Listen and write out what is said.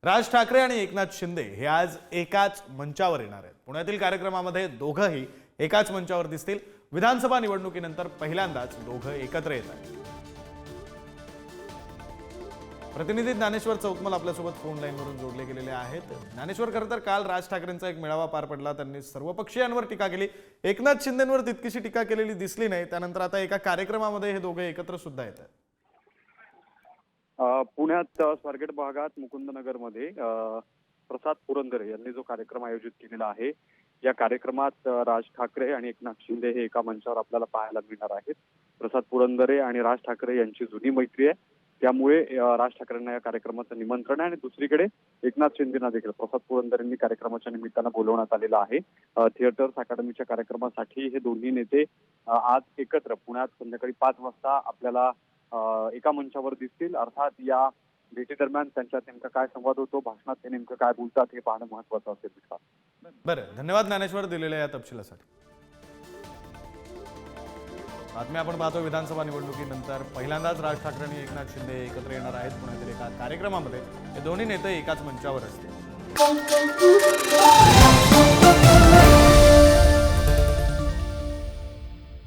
राज ठाकरे आणि एकनाथ शिंदे हे आज एकाच मंचावर येणार आहेत। पुण्यातील कार्यक्रमामध्ये दोघंही एकाच मंचावर दिसतील। विधानसभा निवडणुकीनंतर पहिल्यांदाच दोघं एकत्र येत आहेत। प्रतिनिधी ज्ञानेश्वर चौतमल आपल्यासोबत फोन लाईनवरून जोडले गेलेले आहेत। ज्ञानेश्वर, खरं तर काल राज ठाकरेंचा एक मेळावा पार पडला, त्यांनी सर्वपक्षीयांवर टीका केली, एकनाथ शिंदेंवर तितकीशी टीका केलेली दिसली नाही। त्यानंतर आता एका कार्यक्रमामध्ये हे दोघे एकत्र सुद्धा येत आहेत। पुण्यात स्वारगेट भागात मुकुंदनगरमध्ये प्रसाद पुरंदरे यांनी जो कार्यक्रम आयोजित केलेला आहे, या कार्यक्रमात राज ठाकरे आणि एकनाथ शिंदे हे एका मंचावर आपल्याला पाहायला मिळणार आहेत। प्रसाद पुरंदरे आणि राज ठाकरे यांची जुनी मैत्री आहे, त्यामुळे राज ठाकरेंना या कार्यक्रमाचं निमंत्रण आहे आणि दुसरीकडे एकनाथ शिंदेना देखील प्रसाद पुरंदरेंनी कार्यक्रमाच्या निमित्तानं बोलवण्यात आलेलं आहे। थिएटर्स अकादमीच्या कार्यक्रमासाठी हे दोन्ही नेते आज एकत्र पुण्यात संध्याकाळी 5 वाजता आपल्याला एका मंचावर दिसतील। अर्थात या भेटी दरम्यान त्यांच्यात नेमका काय संवाद होतो, भाषणात ते नेमकं काय बोलतात हे पाहणं महत्त्वाचं असेल। बरं, धन्यवाद ज्ञानेश्वर दिलेल्या या तपशिलासाठी। बातमी आपण पाहतो, विधानसभा निवडणुकीनंतर पहिल्यांदाच राज ठाकरे आणि एकनाथ शिंदे एकत्र येणार आहेत। पुण्यातील एका कार्यक्रमामध्ये हे दोन्ही नेते एकाच मंचावर असतील।